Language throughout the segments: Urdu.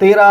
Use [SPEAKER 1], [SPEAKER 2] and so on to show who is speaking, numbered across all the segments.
[SPEAKER 1] 13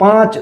[SPEAKER 1] 5,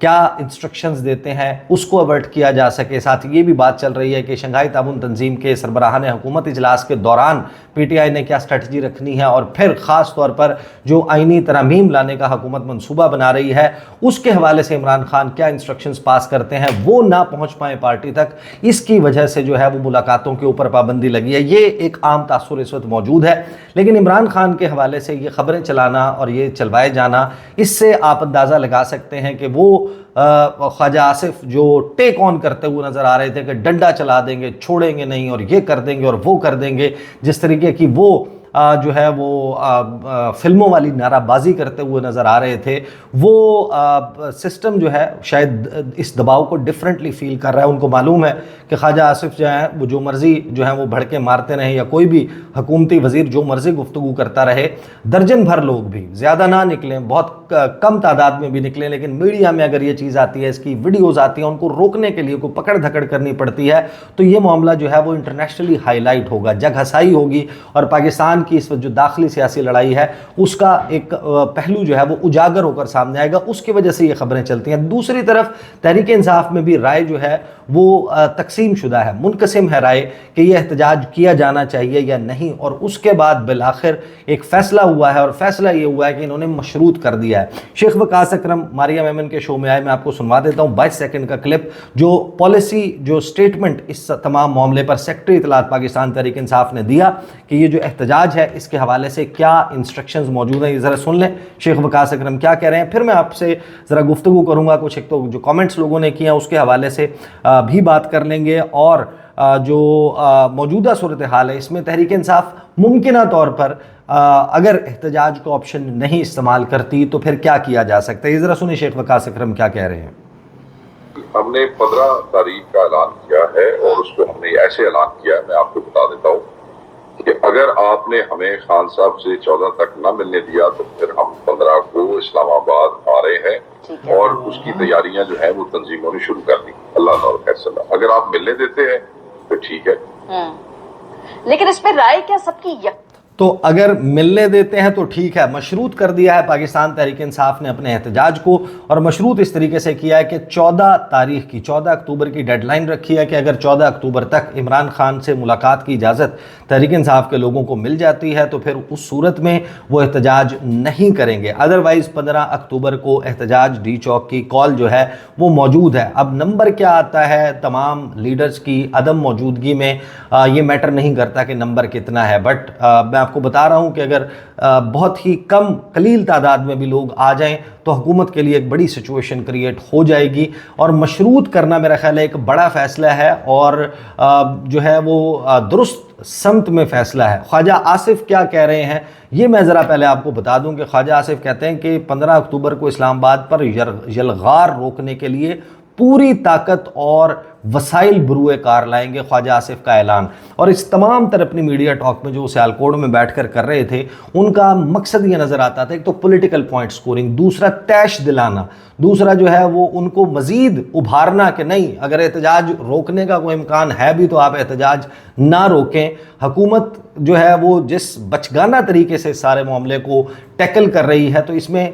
[SPEAKER 1] کیا انسٹرکشنز دیتے ہیں اس کو اوائڈ کیا جا سکے. ساتھ یہ بھی بات چل رہی ہے کہ شنگھائی تعاون تنظیم کے سربراہان حکومت اجلاس کے دوران پی ٹی آئی نے کیا اسٹریٹجی رکھنی ہے, اور پھر خاص طور پر جو آئینی ترامیم لانے کا حکومت منصوبہ بنا رہی ہے اس کے حوالے سے عمران خان کیا انسٹرکشنز پاس کرتے ہیں, وہ نہ پہنچ پائیں پارٹی تک, اس کی وجہ سے جو ہے وہ ملاقاتوں کے اوپر پابندی لگی ہے. یہ ایک عام تاثر اس وقت موجود ہے. لیکن عمران خان کے حوالے سے یہ خبریں چلانا اور یہ چلوائے جانا, اس سے آپ اندازہ لگا سکتے ہیں کہ وہ خواجہ آصف جو ٹیک آن کرتے ہوئے نظر آ رہے تھے کہ ڈنڈا چلا دیں گے, چھوڑیں گے نہیں, اور یہ کر دیں گے اور وہ کر دیں گے, جس طریقے کی وہ جو ہے وہ فلموں والی نعرہ بازی کرتے ہوئے نظر آ رہے تھے, وہ سسٹم جو ہے شاید اس دباؤ کو ڈیفرنٹلی فیل کر رہا ہے. ان کو معلوم ہے کہ خواجہ آصف جو ہیں وہ جو مرضی جو ہیں وہ بھڑکے مارتے رہیں, یا کوئی بھی حکومتی وزیر جو مرضی گفتگو کرتا رہے, درجن بھر لوگ بھی, زیادہ نہ نکلیں, بہت کم تعداد میں بھی نکلیں, لیکن میڈیا میں اگر یہ چیز آتی ہے, اس کی ویڈیوز آتی ہیں, ان کو روکنے کے لیے کوئی پکڑ دھکڑ کرنی پڑتی ہے, تو یہ معاملہ جو ہے وہ انٹرنیشنلی ہائی لائٹ ہوگا, جگ ہسائی ہوگی, اور پاکستان کی اس وقت جو داخلی سیاسی لڑائی ہے اس کا ایک پہلو جو ہے وہ اجاگر ہو کر سامنے آئے گا. اس کی وجہ سے یہ خبریں چلتی ہیں. دوسری طرف تحریک انصاف میں بھی رائے جو ہے وہ تقسیم شدہ ہے, منقسم ہے رائے کہ یہ احتجاج کیا جانا چاہیے یا نہیں, اور اس کے بعد بالآخر ایک فیصلہ ہوا ہے, اور فیصلہ یہ ہوا ہے کہ انہوں نے مشروط کر دیا ہے. شیخ وقاص اکرم ماریہ میمن کے شو میں آئے, میں آپ کو سنوا دیتا ہوں 22 سیکنڈ کا کلپ, جو پالیسی جو سٹیٹمنٹ اس تمام معاملے پر سیکرٹری اطلاعات پاکستان تحریک انصاف نے دیا کہ یہ جو احتجاج ہے اس کے حوالے سے کیا انسٹرکشنز موجود ہیں. یہ ذرا سن لیں شیخ وقاص اکرم کیا کہہ رہے ہیں, پھر میں آپ سے ذرا گفتگو کروں گا, کچھ ایک تو جو کامنٹس لوگوں نے کیے ہیں اس کے حوالے سے بھی بات کر لیں گے, اور جو موجودہ صورتحال ہے اس میں تحریک انصاف ممکنہ طور پر اگر احتجاج کو آپشن نہیں استعمال کرتی تو پھر کیا کیا جا سکتا ہے. یہ ذرا سنیں شیخ وقاص اکرم کیا کہہ رہے ہیں.
[SPEAKER 2] ہم نے 15 تاریخ کا اعلان کیا ہے, اور اس کو ہم نے ایسے اعلان کیا ہے, میں آپ کو بتا دیتا ہوں کہ اگر آپ نے ہمیں خان صاحب سے 14 تک نہ ملنے دیا تو پھر ہم 15 کو اسلام آباد آ رہے ہیں, اور اس کی تیاریاں جو ہیں وہ تنظیموں نے شروع کر دی. اللہ تعالیٰ فیصلہ, اگر آپ ملنے دیتے ہیں تو ٹھیک ہے,
[SPEAKER 3] لیکن اس پہ رائے کیا سب کی
[SPEAKER 1] تو اگر ملنے دیتے ہیں تو ٹھیک ہے. مشروط کر دیا ہے پاکستان تحریک انصاف نے اپنے احتجاج کو, اور مشروط اس طریقے سے کیا ہے کہ 14 اکتوبر کی ڈیڈ لائن رکھی ہے کہ اگر 14 اکتوبر تک عمران خان سے ملاقات کی اجازت تحریک انصاف کے لوگوں کو مل جاتی ہے تو پھر اس صورت میں وہ احتجاج نہیں کریں گے. ادروائز 15 اکتوبر کو احتجاج ڈی چوک کی کال جو ہے وہ موجود ہے. اب نمبر کیا آتا ہے تمام لیڈرز کی عدم موجودگی میں, یہ میٹر نہیں کرتا کہ نمبر کتنا ہے, بٹ میں آپ کو بتا رہا ہوں کہ اگر بہت ہی کم قلیل تعداد میں بھی لوگ آ جائیں تو حکومت کے لیے ایک بڑی سچویشن کریٹ ہو جائے گی, اور مشروط کرنا میرا خیال ہے ایک بڑا فیصلہ ہے, اور جو ہے وہ درست سمت میں فیصلہ ہے. خواجہ آصف کیا کہہ رہے ہیں یہ میں ذرا پہلے آپ کو بتا دوں کہ خواجہ آصف کہتے ہیں کہ 15 اکتوبر کو اسلام آباد پر یلغار روکنے کے لیے پوری طاقت اور وسائل بروئے کار لائیں گے. خواجہ آصف کا اعلان, اور اس تمام تر اپنی میڈیا ٹاک میں جو سیالکوٹ میں بیٹھ کر رہے تھے ان کا مقصد یہ نظر آتا تھا, ایک تو پولیٹیکل پوائنٹ سکورنگ, دوسرا تیش دلانا, دوسرا جو ہے وہ ان کو مزید ابھارنا کہ نہیں اگر احتجاج روکنے کا کوئی امکان ہے بھی تو آپ احتجاج نہ روکیں. حکومت جو ہے وہ جس بچگانہ طریقے سے سارے معاملے کو ٹیکل کر رہی ہے, تو اس میں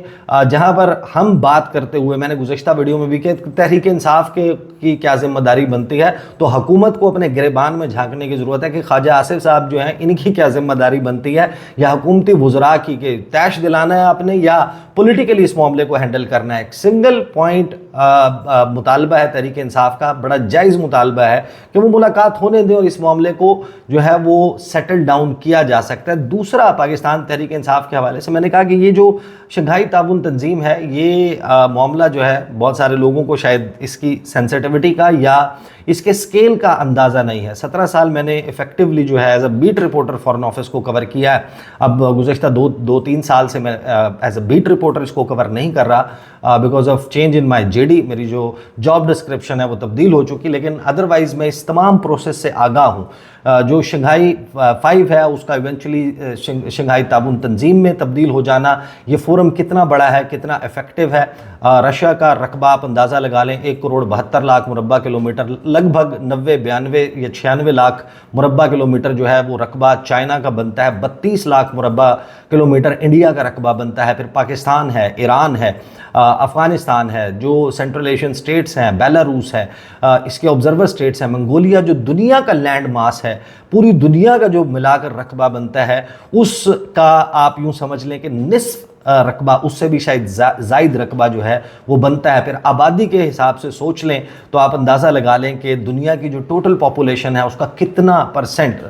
[SPEAKER 1] جہاں پر ہم بات کرتے ہوئے میں نے گزشتہ ویڈیو میں بھی کہ تحریک انصاف کی کیا ذمہ داری بنتی ہے, تو حکومت کو اپنے گریبان میں جھانکنے کی ضرورت ہے کہ خواجہ آصف صاحب جو ہیں ان کی کیا ذمہ داری بنتی ہے, یا حکومتی وزراء کی کہ تیش دلانا ہے آپ نے, یا پولیٹیکلی اس معاملے کو ہینڈل کرنا ہے. ایک سنگل پوائنٹ مطالبہ ہے تحریک انصاف کا, بڑا جائز مطالبہ ہے کہ وہ ملاقات ہونے دیں اور اس معاملے کو جو ہے وہ سیٹل ڈاؤن کیا جا سکتا ہے. دوسرا پاکستان تحریک انصاف کے حوالے سے میں نے کہا کہ یہ جو شنگھائی تعاون تنظیم ہے, یہ معاملہ جو ہے بہت سارے لوگوں کو شاید اس کی سینسٹیوٹی کا یا اس کے سکیل کا اندازہ نہیں ہے. 17 سال میں نے ایفیکٹولی جو ہے as a beat reporter foreign office کو کور کیا ہے. اب گزشتہ دو تین سال سے میں ایز اے بیٹ رپورٹر اس کو کور نہیں کر رہا because of change in my J D. میری جو جاب ڈسکرپشن ہے وہ تبدیل ہو چکی, لیکن ادروائز میں اس تمام پروسیس سے آگاہ ہوں. جو شنگھائی 5 ہے اس کا ایونچولی شنگھائی تعاون تنظیم میں تبدیل ہو جانا, یہ فورم کتنا بڑا ہے, کتنا افیکٹو ہے. رشیا کا رقبہ آپ اندازہ لگا لیں, 1,72,00,000 مربع کلومیٹر, لگ بھگ 90 یا 96 لاکھ مربع کلومیٹر جو ہے وہ رقبہ چائنا کا بنتا ہے, 32 لاکھ مربع کلومیٹر انڈیا کا رقبہ بنتا ہے, پھر پاکستان ہے, ایران ہے, افغانستان ہے، جو سینٹرل ایشین سٹیٹس ہیں، بیلاروس ہے، اس کے آبزرور سٹیٹس ہیں، منگولیا جو دنیا کا لینڈ ماس ہے، پوری دنیا کا جو ملا کر رقبہ بنتا ہے، اس کا آپ یوں سمجھ لیں کہ نصف رقبہ، اس سے بھی شاید زائد رقبہ جو ہے وہ بنتا ہے۔ پھر آبادی کے حساب سے سوچ لیں تو آپ اندازہ لگا لیں کہ دنیا کی جو ٹوٹل پاپولیشن ہے اس کا کتنا پرسنٹ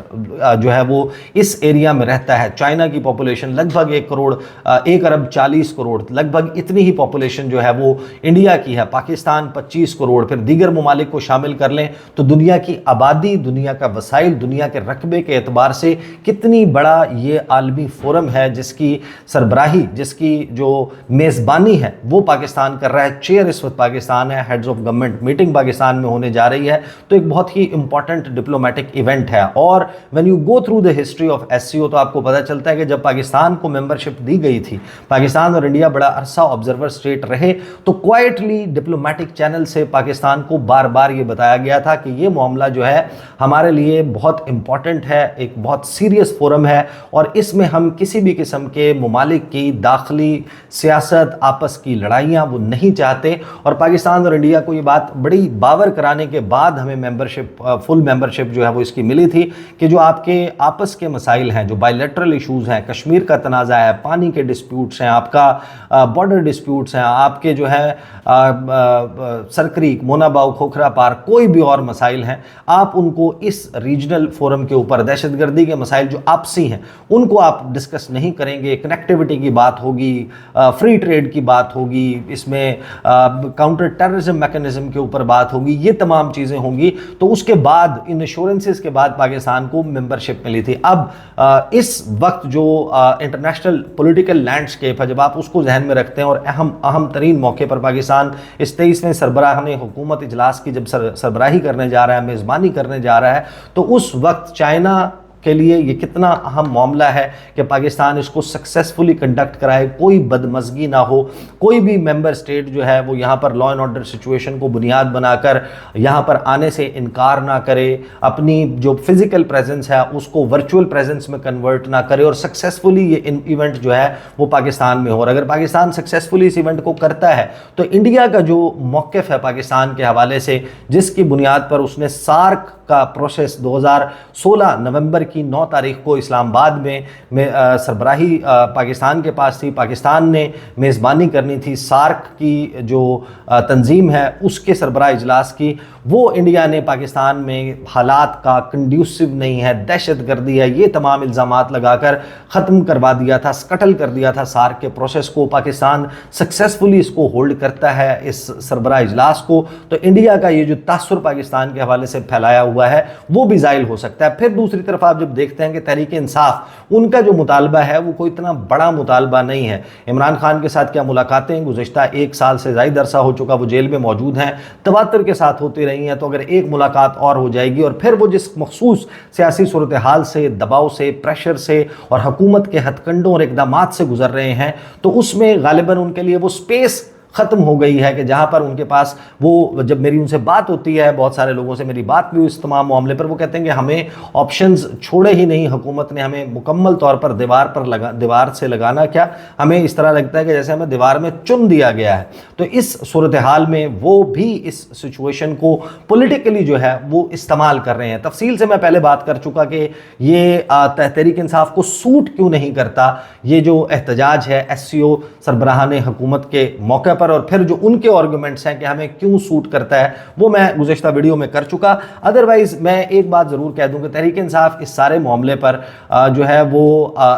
[SPEAKER 1] جو ہے وہ اس ایریا میں رہتا ہے۔ چائنا کی پاپولیشن لگ بھگ 1 ارب 40 کروڑ، لگ بھگ اتنی ہی پاپولیشن جو ہے وہ انڈیا کی ہے۔ پاکستان 25 کروڑ، پھر دیگر ممالک کو شامل کر لیں تو دنیا کی آبادی، دنیا کا وسائل، دنیا کے رقبے کے اعتبار سے کتنی بڑا یہ عالمی فورم ہے جس کی سربراہی، جس کی جو میزبانی ہے وہ پاکستان کر رہا ہے۔ چیئر اس وقت پاکستان ہے، heads of government meeting Pakistan میں ہونے جا رہی ہے، تو ایک بہت ہی امپورٹنٹ ڈپلومیٹک ایونٹ ہے۔ اور when you go through the history of SCO تو آپ کو پتہ چلتا ہے کہ جب پاکستان کو ممبرشپ دی گئی تھی، پاکستان اور انڈیا بڑا عرصہ آبزرور اسٹیٹ رہے، تو کوائٹلی ڈپلومیٹک چینل سے پاکستان کو بار بار یہ بتایا گیا تھا کہ یہ معاملہ جو ہے ہمارے لیے بہت امپورٹنٹ ہے، ایک بہت سیریس فورم ہے، اور اس میں ہم کسی بھی قسم کے ممالک کی داخلی سیاست، آپس کی لڑائیاں وہ نہیں چاہتے۔ اور پاکستان اور انڈیا کو یہ بات بڑی باور کرانے کے بعد ہمیں ممبرشپ، فل ممبرشپ جو ہے وہ اس کی ملی تھی کہ جو آپ کے آپس کے مسائل ہیں، جو بائی لیٹرل ایشوز ہیں، کشمیر کا تنازع ہے، پانی کے ڈسپیوٹس ہیں، آپ کا بارڈر ڈسپیوٹس ہیں، آپ کے جو ہے سرکریک، مونا باؤ، کھوکھرا پارک، کوئی بھی اور مسائل ہیں، آپ ان کو اس ریجنل فورم کے اوپر، دہشت گردی کے مسائل جو آپسی ہیں ان کو آپ ڈسکس نہیں کریں گے۔ کنیکٹیوٹی کی بات ہوگی، فری ٹریڈ کی بات ہوگی، اس میں کاؤنٹر ٹیررزم میکنزم کے اوپر بات ہوگی، یہ تمام چیزیں ہوں گی۔ تو اس کے بعد ان ایشورنسز کے بعد پاکستان کو ممبرشپ ملی تھی۔ اب اس وقت جو انٹرنیشنل پولیٹیکل لینڈسکیپ ہے، جب آپ اس کو ذہن میں رکھتے ہیں اور اہم ترین موقع پر پاکستان اس 23ویں سربراہان حکومت اجلاس کی جب سربراہی کرنے جا رہا ہے، میزبانی کرنے جا رہا ہے، تو اس وقت چائنا کے لیے یہ کتنا اہم معاملہ ہے کہ پاکستان اس کو سکسیسفلی کنڈکٹ کرائے، کوئی بدمزگی نہ ہو، کوئی بھی ممبر سٹیٹ جو ہے وہ یہاں پر لا اینڈ آرڈر سچویشن کو بنیاد بنا کر یہاں پر آنے سے انکار نہ کرے، اپنی جو فزیکل پریزنس ہے اس کو ورچوئل پریزنس میں کنورٹ نہ کرے، اور سکسیسفلی یہ ایونٹ جو ہے وہ پاکستان میں ہو۔ اور اگر پاکستان سکسیسفلی اس ایونٹ کو کرتا ہے تو انڈیا کا جو موقف ہے پاکستان کے حوالے سے، جس کی بنیاد پر اس نے سارک کا پروسیس 2016 نومبر کی 9 تاریخ کو اسلام آباد میں سربراہی پاکستان کے پاس تھی، پاکستان نے میزبانی کرنی تھی سارک کی جو تنظیم ہے اس کے سربراہ اجلاس کی، وہ انڈیا نے پاکستان میں حالات کا کنڈیوسو نہیں ہے، دہشت گردی ہے، یہ تمام الزامات لگا کر ختم کروا دیا تھا، سکٹل کر دیا تھا سارک کے پروسیس کو۔ پاکستان سکسیسفلی اس کو ہولڈ کرتا ہے، اس سربراہ اجلاس کو، تو انڈیا کا یہ جو تاثر پاکستان کے حوالے سے پھیلایا ہوا ہے وہ بھی زائل ہو سکتا ہے۔ پھر دوسری طرف آپ جب دیکھتے ہیں کہ تحریک انصاف، ان کا جو مطالبہ ہے وہ کوئی اتنا بڑا مطالبہ نہیں ہے۔ عمران خان کے ساتھ کیا ملاقاتیں گزشتہ 1 سال سے زائد عرصہ ہو چکا، وہ جیل میں موجود ہیں، تواتر کے ساتھ ہوتی رہی ہیں، تو اگر ایک ملاقات اور ہو جائے گی اور پھر وہ جس مخصوص سیاسی صورتحال سے، دباؤ سے، پریشر سے اور حکومت کے ہتھ کنڈوں اور اقدامات سے گزر رہے ہیں، تو اس میں غالباً ان کے لیے وہ سپیس ختم ہو گئی ہے کہ جہاں پر ان کے پاس وہ، جب میری ان سے بات ہوتی ہے، بہت سارے لوگوں سے میری بات بھی ہوئی اس تمام معاملے پر، وہ کہتے ہیں کہ ہمیں آپشنز چھوڑے ہی نہیں حکومت نے، ہمیں مکمل طور پر دیوار سے لگانا کیا، ہمیں اس طرح لگتا ہے کہ جیسے ہمیں دیوار میں چن دیا گیا ہے۔ تو اس صورتحال میں وہ بھی اس سچویشن کو پولیٹیکلی جو ہے وہ استعمال کر رہے ہیں۔ تفصیل سے میں پہلے بات کر چکا کہ یہ تحریک انصاف کو سوٹ کیوں نہیں کرتا یہ جو احتجاج ہے SCO سربراہان حکومت کے موقع پر، اور پھر جو ان کے آرگومنٹس ہیں کہ ہمیں کیوں سوٹ کرتا ہے وہ میں گزشتہ ویڈیو میں کر چکا۔ ادروائز میں ایک بات ضرور کہہ دوں کہ تحریک انصاف اس سارے معاملے پر جو ہے وہ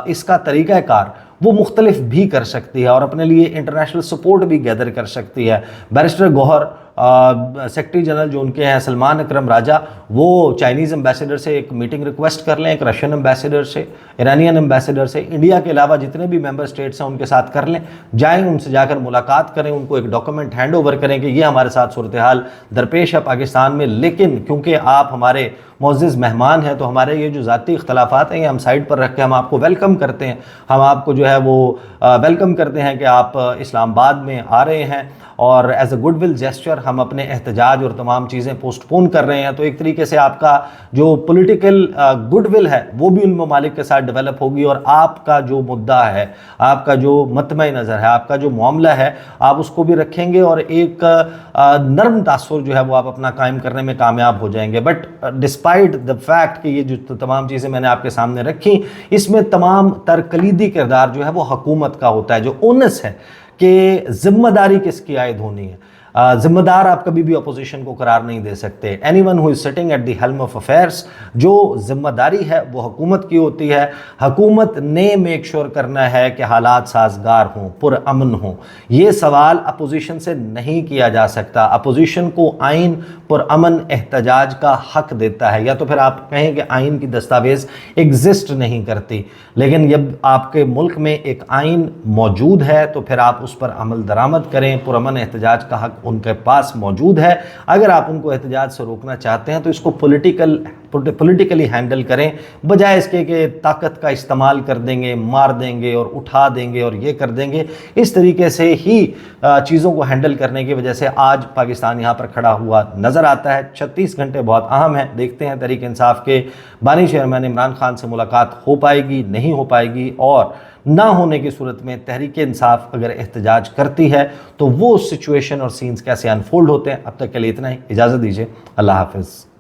[SPEAKER 1] اس کا طریقہ کار وہ مختلف بھی کر سکتی ہے اور اپنے لیے انٹرنیشنل سپورٹ بھی گیدر کر سکتی ہے۔ بیرسٹر گوہر سیکرٹری جنرل جو ان کے ہیں سلمان اکرم راجہ، وہ چائنیز امبیسیڈر سے ایک میٹنگ ریکویسٹ کر لیں، ایک رشین امبیسیڈر سے، ایرانین امبیسیڈر سے، انڈیا کے علاوہ جتنے بھی ممبر سٹیٹس ہیں ان کے ساتھ کر لیں، جائیں ان سے جا کر ملاقات کریں، ان کو ایک ڈاکومنٹ ہینڈ اوور کریں کہ یہ ہمارے ساتھ صورتحال درپیش ہے پاکستان میں، لیکن کیونکہ آپ ہمارے معزز مہمان ہیں تو ہمارے یہ جو ذاتی اختلافات ہیں یہ ہم سائڈ پر رکھ کے ہم آپ کو ویلکم کرتے ہیں، ہم آپ کو جو ہے وہ ویلکم کرتے ہیں کہ آپ اسلام آباد میں آ رہے ہیں، اور as a good will gesture ہم اپنے احتجاج اور تمام چیزیں پوسٹ پون کر رہے ہیں تو ایک طریقے سے آپ کا جو پولیٹیکل گڈ ول ہے وہ بھی ان ممالک کے ساتھ ڈیولپ ہوگی، اور آپ کا جو مدعا ہے، آپ کا جو مطمع نظر ہے، آپ کا جو معاملہ ہے، آپ اس کو بھی رکھیں گے اور ایک نرم تاثر جو ہے وہ آپ اپنا قائم کرنے میں کامیاب ہو جائیں گے۔ بٹ ڈسپائٹ دا فیکٹ کہ یہ جو تمام چیزیں میں نے آپ کے سامنے رکھی، اس میں تمام تر کلیدی کردار جو ہے وہ حکومت کا ہوتا ہے۔ جو اونس ہے کہ ذمہ داری کس کی عائد ہونی ہے، ذمہ دار آپ کبھی بھی اپوزیشن کو قرار نہیں دے سکتے۔ Anyone who is sitting at the helm of affairs, جو ذمہ داری ہے وہ حکومت کی ہوتی ہے۔ حکومت نے میک شور کرنا ہے کہ حالات سازگار ہوں، پرامن ہوں۔ یہ سوال اپوزیشن سے نہیں کیا جا سکتا۔ اپوزیشن کو آئین پرامن احتجاج کا حق دیتا ہے، یا تو پھر آپ کہیں کہ آئین کی دستاویز ایگزسٹ نہیں کرتی، لیکن جب آپ کے ملک میں ایک آئین موجود ہے تو پھر آپ اس پر عمل درآمد کریں۔ پرامن احتجاج کا حق ان کے پاس موجود ہے۔ اگر آپ ان کو احتجاج سے روکنا چاہتے ہیں تو اس کو پولیٹیکلی ہینڈل کریں، بجائے اس کے کہ طاقت کا استعمال کر دیں گے، مار دیں گے اور اٹھا دیں گے اور یہ کر دیں گے۔ اس طریقے سے ہی چیزوں کو ہینڈل کرنے کی وجہ سے آج پاکستان یہاں پر کھڑا ہوا نظر آتا ہے۔ 36 گھنٹے بہت اہم ہیں، دیکھتے ہیں تحریک انصاف کے بانی چیئرمین عمران خان سے ملاقات ہو پائے گی، نہیں ہو پائے گی، اور نہ ہونے کی صورت میں تحریک انصاف اگر احتجاج کرتی ہے تو وہ سچویشن اور سینز کیسے انفولڈ ہوتے ہیں۔ اب تک کے لیے اتنا ہی، اجازت دیجیے، اللہ حافظ۔